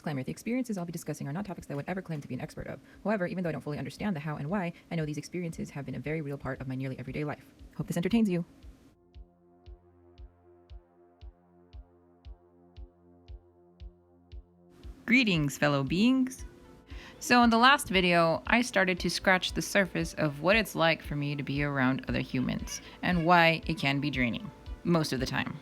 Disclaimer: the experiences I'll be discussing are not topics that I would ever claim to be an expert of. However, even though I don't fully understand the how and why, I know these experiences have been a very real part of my nearly everyday life. Hope this entertains you. Greetings, fellow beings. So in the last video, I started to scratch the surface of what it's like for me to be around other humans, and why it can be draining, most of the time.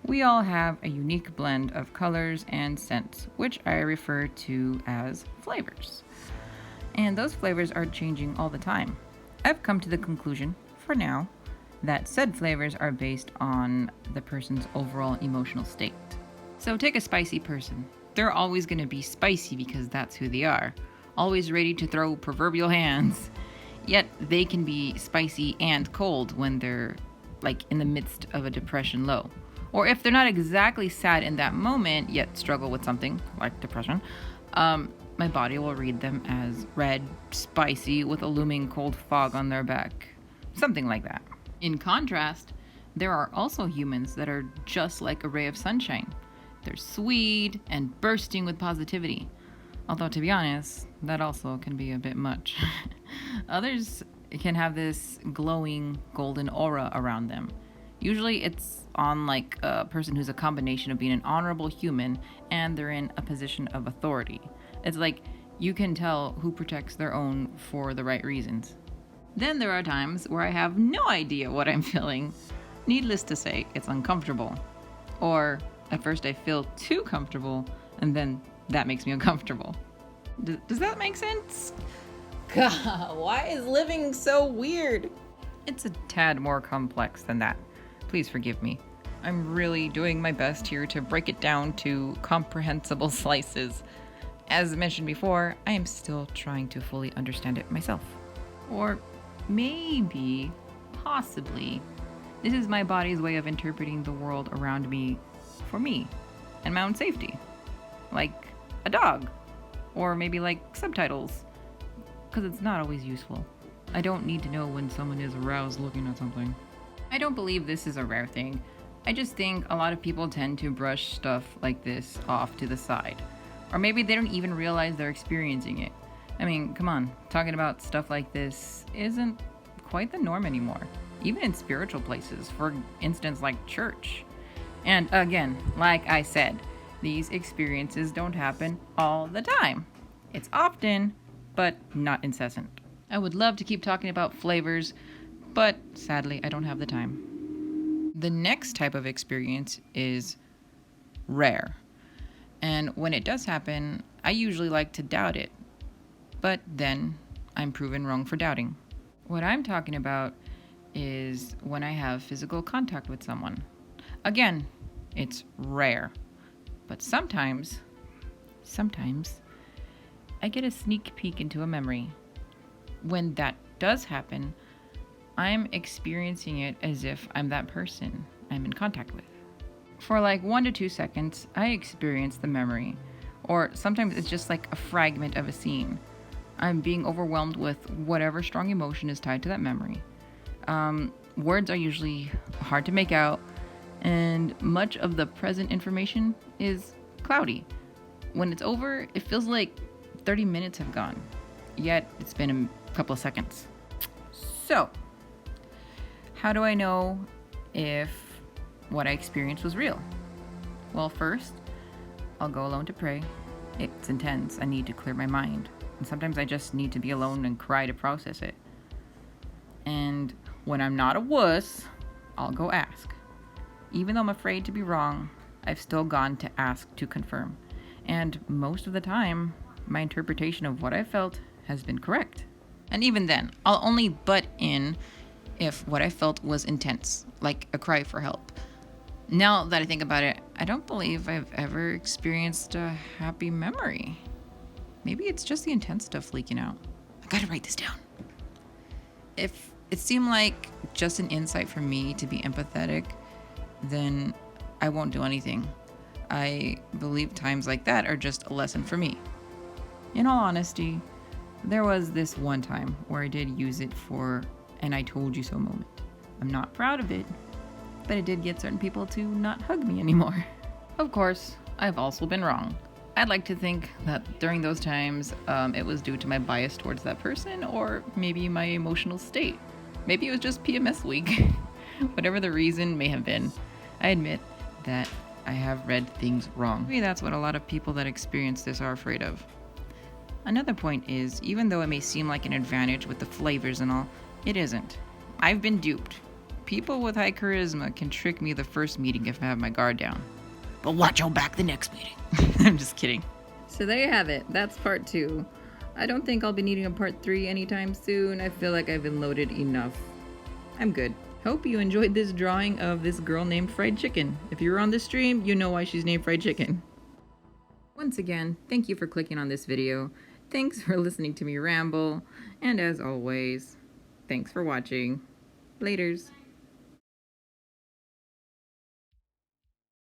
We all have a unique blend of colors and scents, which I refer to as flavors. And those flavors are changing all the time. I've come to the conclusion, for now, that said flavors are based on the person's overall emotional state. So take a spicy person. They're always going to be spicy because that's who they are, always ready to throw proverbial hands. Yet they can be spicy and cold when they're like in the midst of a depression low. Or if they're not exactly sad in that moment, yet struggle with something like depression, my body will read them as red, spicy, with a looming cold fog on their back. Something like that. In contrast, there are also humans that are just like a ray of sunshine. They're sweet and bursting with positivity. Although, to be honest, that also can be a bit much. Others can have this glowing golden aura around them. Usually it's on like a person who's a combination of being an honorable human and they're in a position of authority. It's like you can tell who protects their own for the right reasons. Then there are times where I have no idea what I'm feeling. Needless to say, it's uncomfortable. Or at first I feel too comfortable and then that makes me uncomfortable. Does that make sense? God, why is living so weird? It's a tad more complex than that. Please forgive me. I'm really doing my best here to break it down to comprehensible slices. As mentioned before, I am still trying to fully understand it myself. Or maybe, possibly, this is my body's way of interpreting the world around me for me and my own safety. Like a dog. Or maybe like subtitles. Because it's not always useful. I don't need to know when someone is aroused looking at something. I don't believe this is a rare thing. I just think a lot of people tend to brush stuff like this off to the side. Or maybe they don't even realize they're experiencing it. I mean, come on, talking about stuff like this isn't quite the norm anymore. Even in spiritual places, for instance like church. And again, like I said, these experiences don't happen all the time. It's often, but not incessant. I would love to keep talking about flavors, but sadly, I don't have the time. The next type of experience is rare. And when it does happen, I usually like to doubt it. But then I'm proven wrong for doubting. What I'm talking about is when I have physical contact with someone. Again, it's rare. But sometimes, I get a sneak peek into a memory. When that does happen, I'm experiencing it as if I'm that person I'm in contact with. For like 1 to 2 seconds, I experience the memory. Or sometimes it's just like a fragment of a scene. I'm being overwhelmed with whatever strong emotion is tied to that memory. Words are usually hard to make out, and much of the present information is cloudy. When it's over, it feels like 30 minutes have gone, yet it's been a couple of seconds. So, how do I know if what I experienced was real? Well, first, I'll go alone to pray. It's intense. I need to clear my mind. And sometimes I just need to be alone and cry to process it. And when I'm not a wuss, I'll go ask. Even though I'm afraid to be wrong, I've still gone to ask to confirm. And most of the time, my interpretation of what I felt has been correct. And even then, I'll only butt in if what I felt was intense, like a cry for help. Now that I think about it, I don't believe I've ever experienced a happy memory. Maybe it's just the intense stuff leaking out. I gotta write this down. If it seemed like just an insight for me to be empathetic, then I won't do anything. I believe times like that are just a lesson for me. In all honesty, there was this one time where I did use it for an I told you so moment. I'm not proud of it, but it did get certain people to not hug me anymore. Of course, I've also been wrong. I'd like to think that during those times, it was due to my bias towards that person or maybe my emotional state. Maybe it was just PMS week. Whatever the reason may have been, I admit that I have read things wrong. Maybe that's what a lot of people that experience this are afraid of. Another point is, even though it may seem like an advantage with the flavors and all, it isn't. I've been duped. People with high charisma can trick me the first meeting if I have my guard down. But watch your back the next meeting. I'm just kidding. So there you have it. That's part 2. I don't think I'll be needing a part 3 anytime soon. I feel like I've been loaded enough. I'm good. Hope you enjoyed this drawing of this girl named Fried Chicken. If you were on the stream, you know why she's named Fried Chicken. Once again, thank you for clicking on this video. Thanks for listening to me ramble. And as always, thanks for watching. Laters.